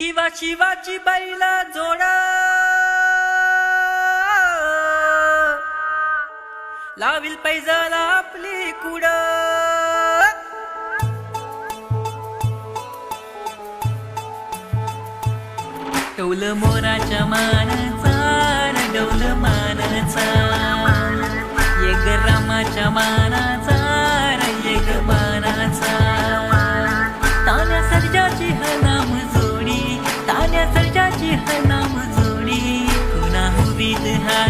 शिवाची बैला जोडा लाविल पैजाला आपली कुड डौल मोराच्या मानाचा डौल मानाचा एक रामाच्या मानाचा एक मानाचा तान्या सर्जाची हनाम जोडी तान्या सर्जाची हनाम जोडी कुणा हुवीत हा